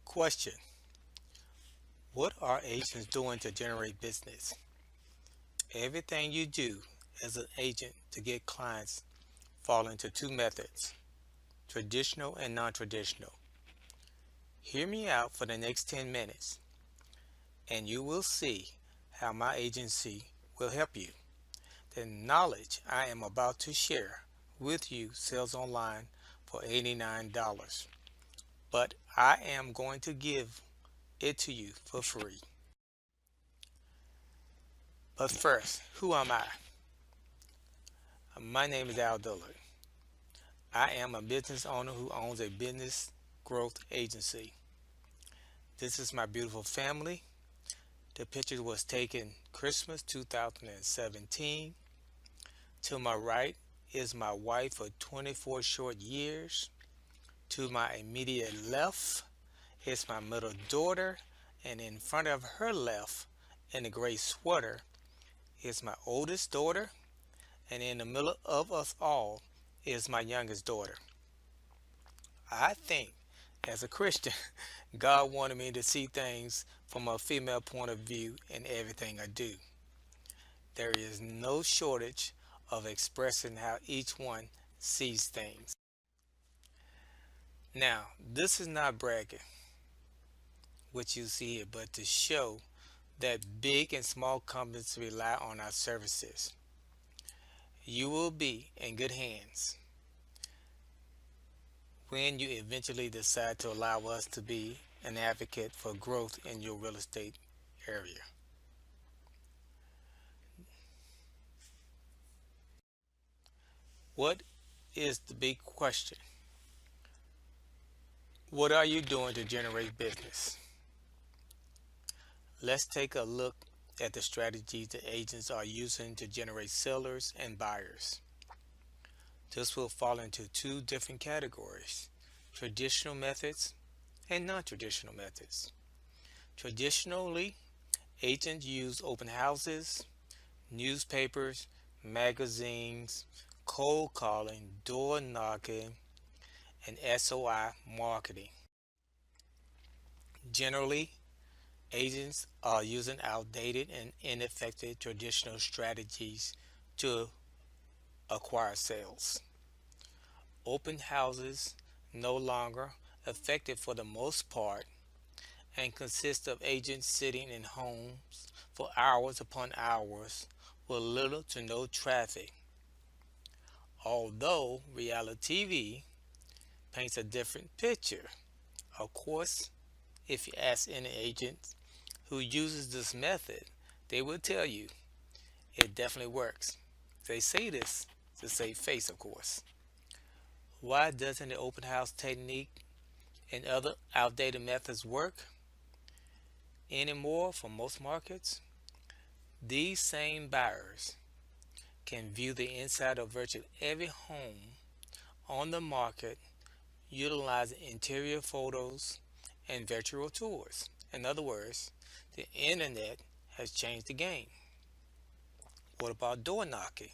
Question: what are agents doing to generate business? Everything you do as an agent to get clients fall into two methods: traditional and non-traditional. Hear me out for the next 10 minutes and you will see how my agency will help you. The knowledge I am about to share with you sells online for $89, but I am going to give it to you for free. But first, who am I? My name is Al Dillard. I am a business owner who owns a business growth agency. This is my beautiful family. The picture was taken Christmas 2017. To my right is my wife for 24 short years. To my immediate left is my middle daughter, and in front of her left in a gray sweater is my oldest daughter, and in the middle of us all is my youngest daughter. I think as a Christian, God wanted me to see things from a female point of view in everything I do. There is no shortage of expressing how each one sees things. Now, this is not bragging, what you see here, but to show that big and small companies rely on our services. You will be in good hands when you eventually decide to allow us to be an advocate for growth in your real estate area. What is the big question? What are you doing to generate business? Let's take a look at the strategies that agents are using to generate sellers and buyers. This will fall into two different categories: traditional methods and non-traditional methods. Traditionally, agents use open houses, newspapers, magazines, cold calling, door knocking, and SOI marketing. Generally, agents are using outdated and ineffective traditional strategies to acquire sales. Open houses no longer effective for the most part and consist of agents sitting in homes for hours upon hours with little to no traffic. Although reality TV paints a different picture. Of course, if you ask any agent who uses this method, they will tell you it definitely works. They say this to save face, of course. Why doesn't the open house technique and other outdated methods work anymore for most markets? These same buyers can view the inside of virtually every home on the market utilizing interior photos and virtual tours. In other words, the internet has changed the game. What about door knocking?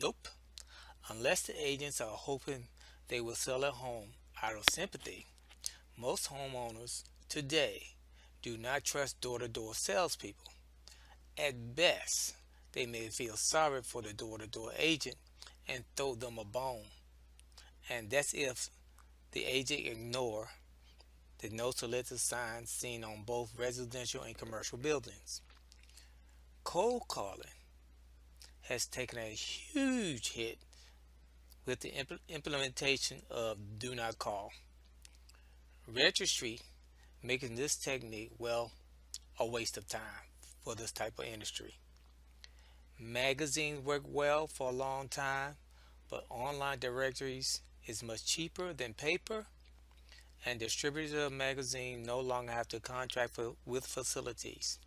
Nope. Unless the agents are hoping they will sell a home out of sympathy, most homeowners today do not trust door to door salespeople. At best, they may feel sorry for the door to door agent and throw them a bone. And that's if the agent ignore the no solicit signs seen on both residential and commercial buildings. Cold calling has taken a huge hit with the implementation of do not call registry, making this technique, well, a waste of time for this type of industry. Magazines work well for a long time, but online directories is much cheaper than paper, and distributors of magazines no longer have to contract with facilities,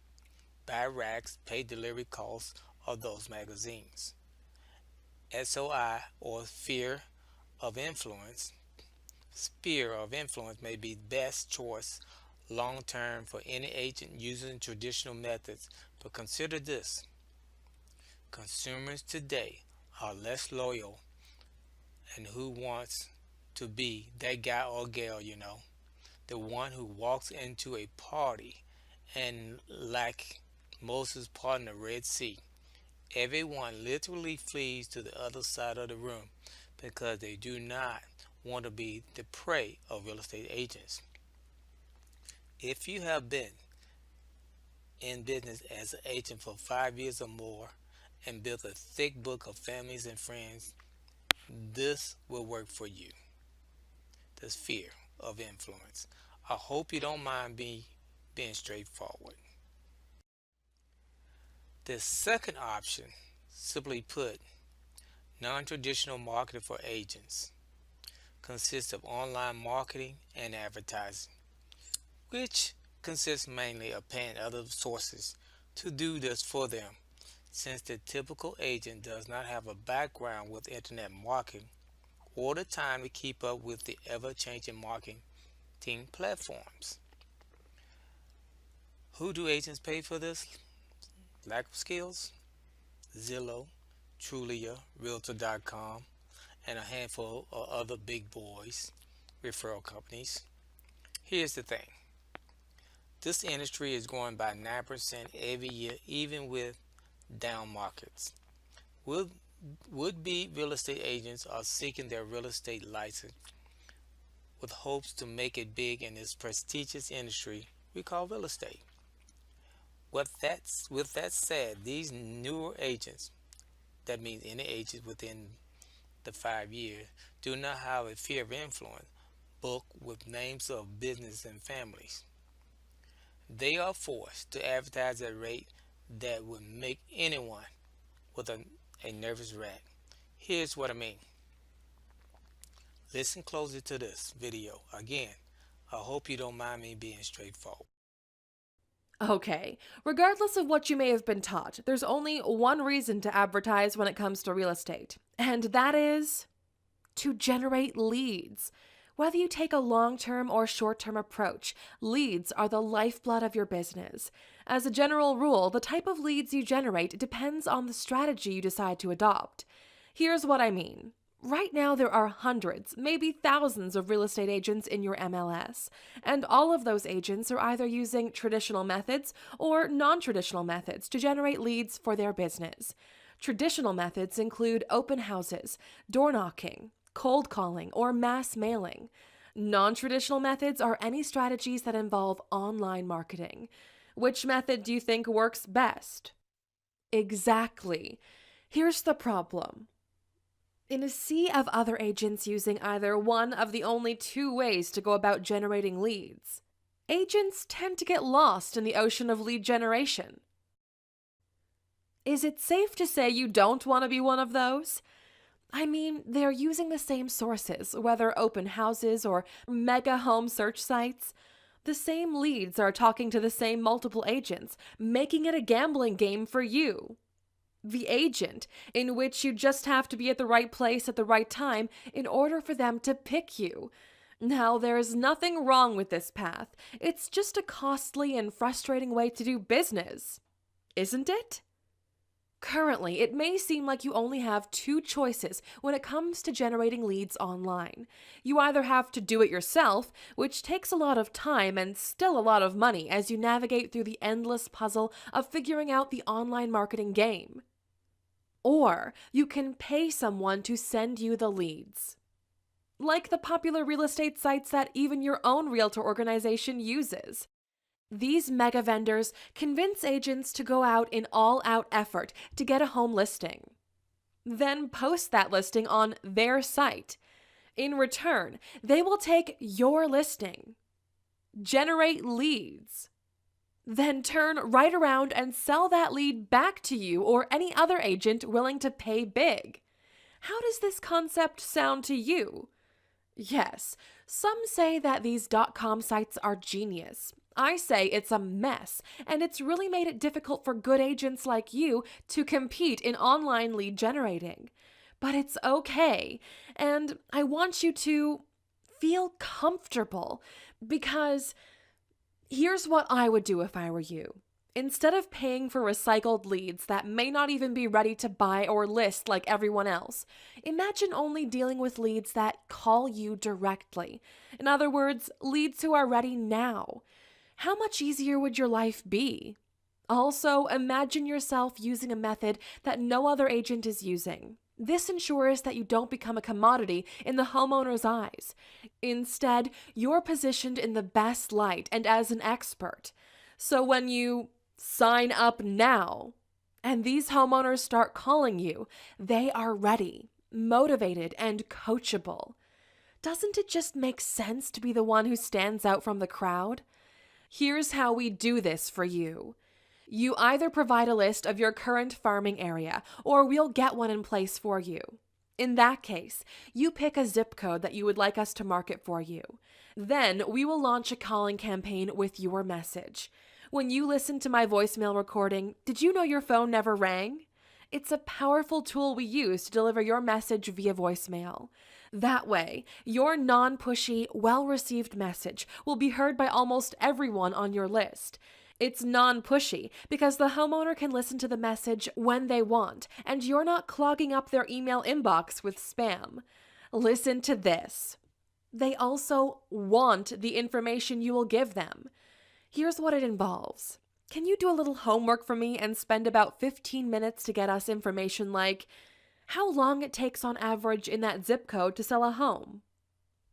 buy racks, pay delivery costs of those magazines. SOI, or of influence, sphere of influence, may be the best choice long term for any agent using traditional methods, but consider this: consumers today are less loyal, and who wants to be that guy or gal, the one who walks into a party and, like Moses parting the Red Sea, everyone literally flees to the other side of the room because they do not want to be the prey of real estate agents. If you have been in business as an agent for 5 years or more and built a thick book of families and friends, this will work for you. The sphere of influence. I hope you don't mind being straightforward. The second option, simply put, non-traditional marketing for agents, consists of online marketing and advertising, which consists mainly of paying other sources to do this for them, since the typical agent does not have a background with internet marketing or the time to keep up with the ever-changing marketing platforms. Who do agents pay for this lack of skills? Zillow, Trulia, Realtor.com, and a handful of other big boys referral companies. Here's the thing. This industry is growing by 9% every year, even with down markets. Would-be real estate agents are seeking their real estate license with hopes to make it big in this prestigious industry we call real estate. With that said, these newer agents, that means any agents within the 5 years, do not have a fear of influence book with names of business and families. They are forced to advertise at a rate that would make anyone with a nervous wreck. Here's what I mean. Listen closely to this video. Again, I hope you don't mind me being straightforward. Okay, regardless of what you may have been taught, there's only one reason to advertise when it comes to real estate, and that is to generate leads. Whether you take a long-term or short-term approach, leads are the lifeblood of your business. As a general rule, the type of leads you generate depends on the strategy you decide to adopt. Here's what I mean. Right now, there are hundreds, maybe thousands of real estate agents in your MLS, and all of those agents are either using traditional methods or non-traditional methods to generate leads for their business. Traditional methods include open houses, door knocking, cold calling, or mass mailing. Non-traditional methods are any strategies that involve online marketing. Which method do you think works best? Exactly. Here's the problem. In a sea of other agents using either one of the only two ways to go about generating leads, agents tend to get lost in the ocean of lead generation. Is it safe to say you don't want to be one of those? I mean, they're using the same sources, whether open houses or mega home search sites. The same leads are talking to the same multiple agents, making it a gambling game for you. The agent, in which you just have to be at the right place at the right time in order for them to pick you. Now, there's nothing wrong with this path. It's just a costly and frustrating way to do business, isn't it? Currently, it may seem like you only have two choices when it comes to generating leads online. You either have to do it yourself, which takes a lot of time and still a lot of money as you navigate through the endless puzzle of figuring out the online marketing game. Or you can pay someone to send you the leads. Like the popular real estate sites that even your own realtor organization uses. These mega vendors convince agents to go out in all-out effort to get a home listing. Then post that listing on their site. In return, they will take your listing, generate leads, then turn right around and sell that lead back to you or any other agent willing to pay big. How does this concept sound to you? Yes, some say that these .com sites are genius. I say it's a mess, and it's really made it difficult for good agents like you to compete in online lead generating. But it's okay, and I want you to feel comfortable, because here's what I would do if I were you. Instead of paying for recycled leads that may not even be ready to buy or list like everyone else, imagine only dealing with leads that call you directly. In other words, leads who are ready now. How much easier would your life be? Also, imagine yourself using a method that no other agent is using. This ensures that you don't become a commodity in the homeowner's eyes. Instead, you're positioned in the best light and as an expert. So when you sign up now and these homeowners start calling you, they are ready, motivated, and coachable. Doesn't it just make sense to be the one who stands out from the crowd? Here's how we do this for you. You either provide a list of your current farming area, or we'll get one in place for you. In that case, you pick a zip code that you would like us to market for you. Then we will launch a calling campaign with your message. When you listen to my voicemail recording, did you know your phone never rang? It's a powerful tool we use to deliver your message via voicemail. That way, your non-pushy, well-received message will be heard by almost everyone on your list. It's non-pushy because the homeowner can listen to the message when they want, and you're not clogging up their email inbox with spam. Listen to this. They also want the information you will give them. Here's what it involves. Can you do a little homework for me and spend about 15 minutes to get us information like how long it takes on average in that zip code to sell a home?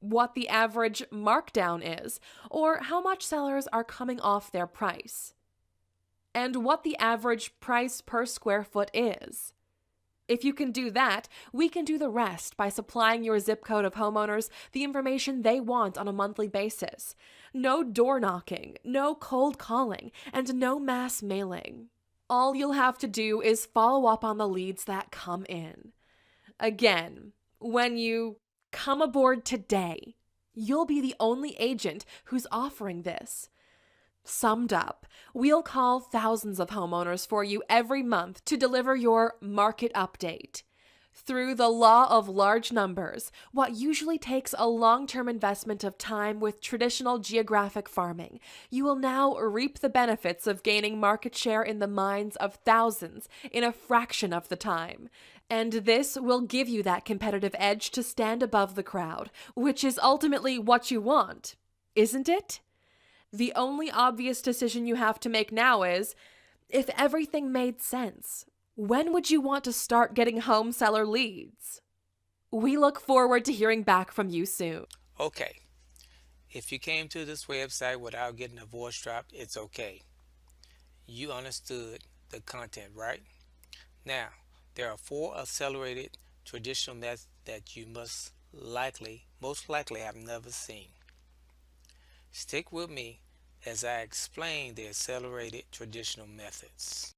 What the average markdown is, or how much sellers are coming off their price, and what the average price per square foot is. If you can do that, we can do the rest by supplying your zip code of homeowners the information they want on a monthly basis. No door knocking, no cold calling, and no mass mailing. All you'll have to do is follow up on the leads that come in. Again, when you come aboard today, you'll be the only agent who's offering this. Summed up, we'll call thousands of homeowners for you every month to deliver your market update. Through the law of large numbers, what usually takes a long-term investment of time with traditional geographic farming, you will now reap the benefits of gaining market share in the minds of thousands in a fraction of the time. And this will give you that competitive edge to stand above the crowd, which is ultimately what you want, isn't it? The only obvious decision you have to make now is, if everything made sense, when would you want to start getting home seller leads? We look forward to hearing back from you soon. Okay, if you came to this website without getting a voice drop, it's okay. You understood the content, right? Now, there are 4 accelerated traditional methods that you most likely have never seen. Stick with me as I explain the accelerated traditional methods.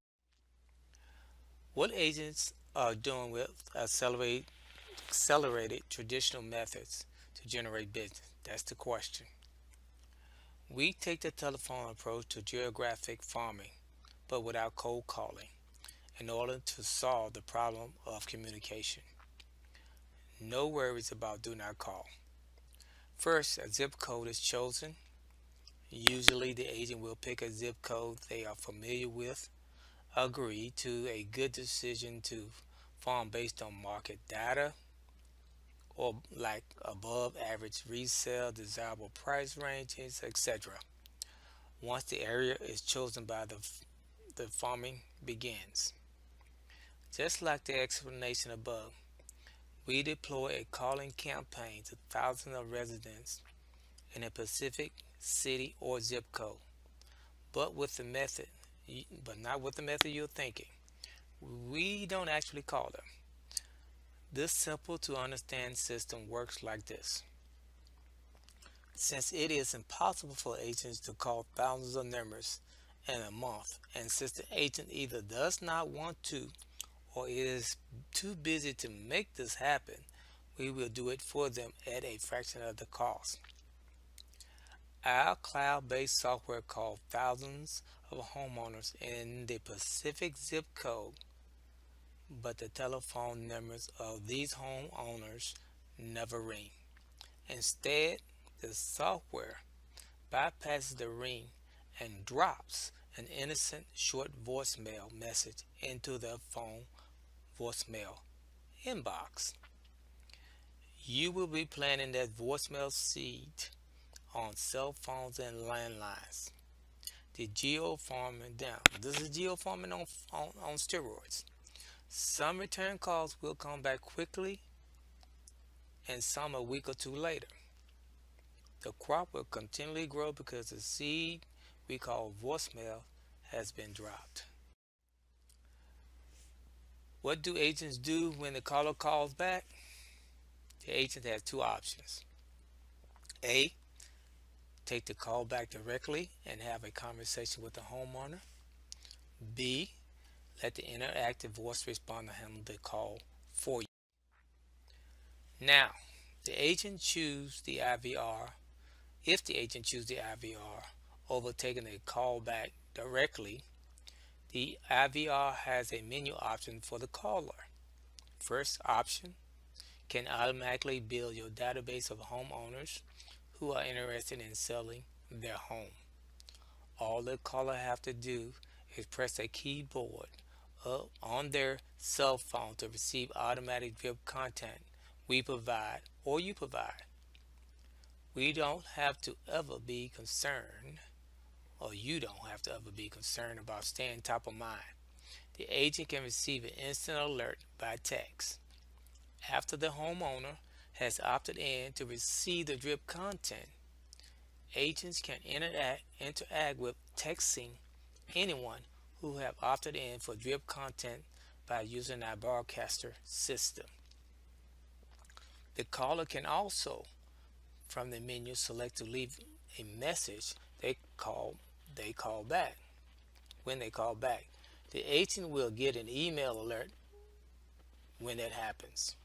What agents are doing with accelerated traditional methods to generate business? That's the question. We take the telephone approach to geographic farming, but without cold calling, in order to solve the problem of communication. No worries about do not call. First, a zip code is chosen. Usually the agent will pick a zip code they are familiar with, agree to a good decision to farm based on market data, or like above average resale, desirable price ranges, etc. Once the area is chosen by the farming begins. Just like the explanation above, we deploy a calling campaign to thousands of residents in a specific city or zip code, but not with the method you're thinking. We don't actually call them. This simple to understand system works like this. Since it is impossible for agents to call thousands of numbers in a month, and since the agent either does not want to or is too busy to make this happen, we will do it for them at a fraction of the cost. Our cloud-based software calls thousands of homeowners in the Pacific zip code, but the telephone numbers of these homeowners never ring. Instead, the software bypasses the ring and drops an innocent short voicemail message into their phone voicemail inbox. You will be planting that voicemail seed on cell phones and landlines. The geofarming down. This is geofarming on steroids. Some return calls will come back quickly and some a week or two later. The crop will continually grow because the seed we call voicemail has been dropped. What do agents do when the caller calls back? The agent has two options. A. Take the call back directly and have a conversation with the homeowner. B. Let the interactive voice responder handle the call for you. Now, the agent choose the IVR. If the agent chooses the IVR over taking a call back directly, the IVR has a menu option for the caller. First option can automatically build your database of homeowners who are interested in selling their home. All the caller have to do is press a keyboard up on their cell phone to receive automatic drip content we provide or you provide. We don't have to ever be concerned, or you don't have to ever be concerned about staying top of mind. The agent can receive an instant alert by text. After the homeowner has opted in to receive the drip content, agents can interact with texting anyone who have opted in for drip content by using our broadcaster system. The caller can also, from the menu, select to leave a message they call back. When they call back, the agent will get an email alert when that happens.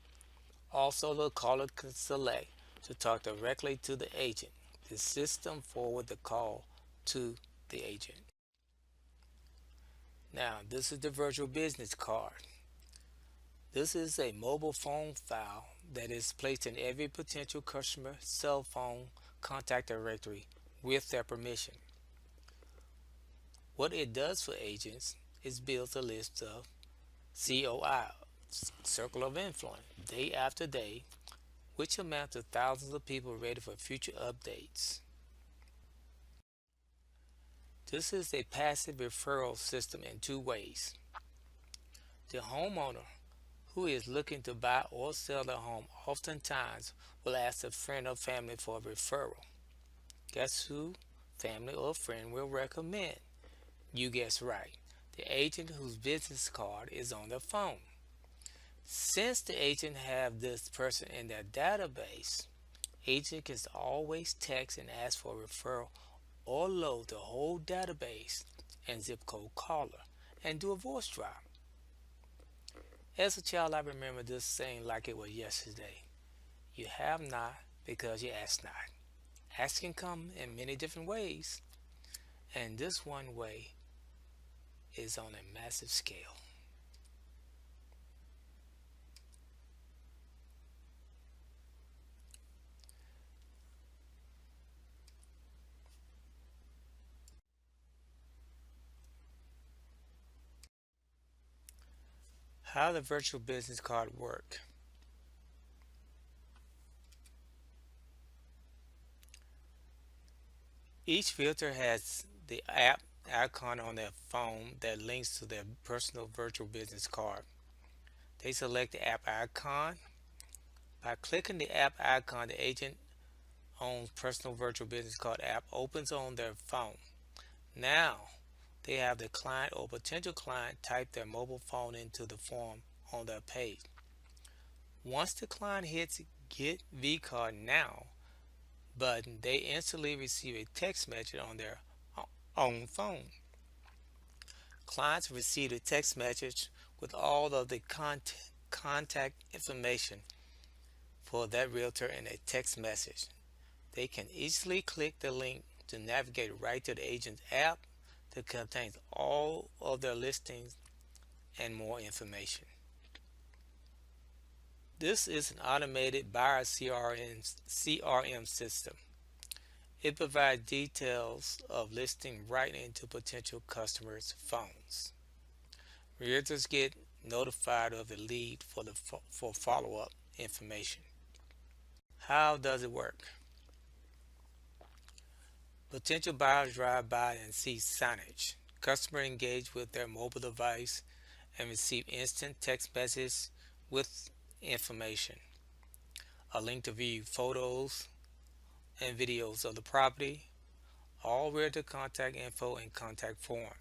Also, the caller can select to talk directly to the agent. The system forward the call to the agent. Now, this is the virtual business card. This is a mobile phone file that is placed in every potential customer cell phone contact directory with their permission. What it does for agents is builds a list of COI, circle of influence, day after day, which amount to thousands of people ready for future updates. This is a passive referral system in two ways. The homeowner who is looking to buy or sell their home oftentimes will ask a friend or family for a referral. Guess who family or friend will recommend? You guessed right, the agent whose business card is on their phone. Since the agent have this person in their database, agent can always text and ask for a referral or load the whole database and zip code caller and do a voice drop. As a child, I remember this saying like it was yesterday. You have not because you ask not. Asking come in many different ways, and this one way is on a massive scale. How the virtual business card work? Each realtor has the app icon on their phone that links to their personal virtual business card. They select the app icon. By clicking the app icon, the agent owns personal virtual business card app opens on their phone. Now they have the client or potential client type their mobile phone into the form on their page. Once the client hits Get VCard Now button, they instantly receive a text message on their own phone. Clients receive a text message with all of the contact information for that realtor in a text message. They can easily click the link to navigate right to the agent's app that contains all of their listings and more information. This is an automated buyer CRM system. It provides details of listing right into potential customers' phones. Realtors get notified of the lead for follow-up information. How does it work? Potential buyers drive by and see signage. Customers engage with their mobile device and receive instant text messages with information, a link to view photos and videos of the property, all realtor contact info and contact form.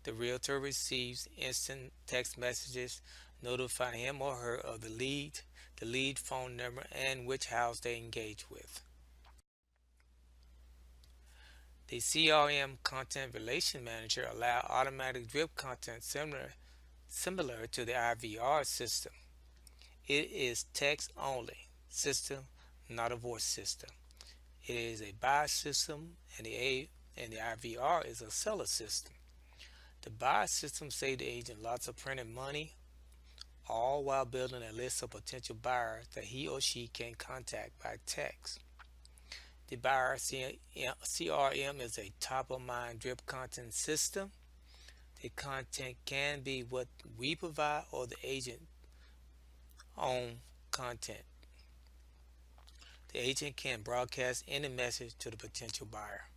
The realtor receives instant text messages notifying him or her of the lead phone number, and which house they engage with. The CRM Content Relation Manager allows automatic drip content similar to the IVR system. It is text only system, not a voice system. It is a buy system, and the IVR is a seller system. The buy system saves the agent lots of printed money, all while building a list of potential buyers that he or she can contact by text. The buyer CRM is a top-of-mind drip content system. The content can be what we provide or the agent own content. The agent can broadcast any message to the potential buyer.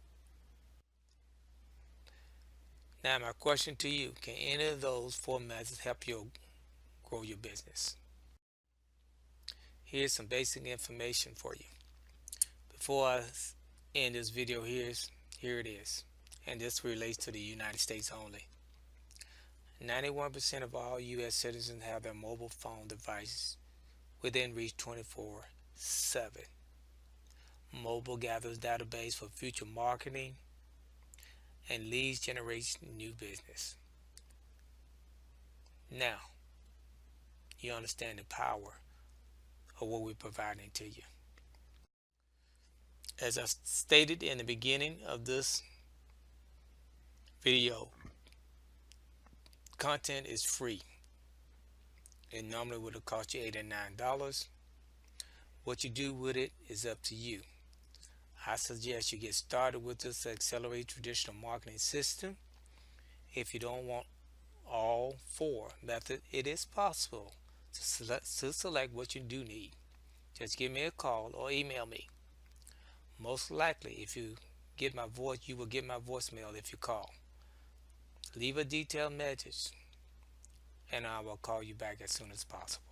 Now my question to you, can any of those four methods help you grow your business? Here's some basic information for you. Before I end this video, here it is, and this relates to the United States only. 91% of all U.S. citizens have their mobile phone devices within reach 24/7. Mobile gathers database for future marketing and leads generates new business. Now, you understand the power of what we're providing to you. As I stated in the beginning of this video, content is free. It normally would have cost you $8 or $9. What you do with it is up to you. I suggest you get started with this accelerated traditional marketing system. If you don't want all four methods, it is possible to select what you do need. Just give me a call or email me. Most likely, if you get my voice, you will get my voicemail if you call. Leave a detailed message and I will call you back as soon as possible.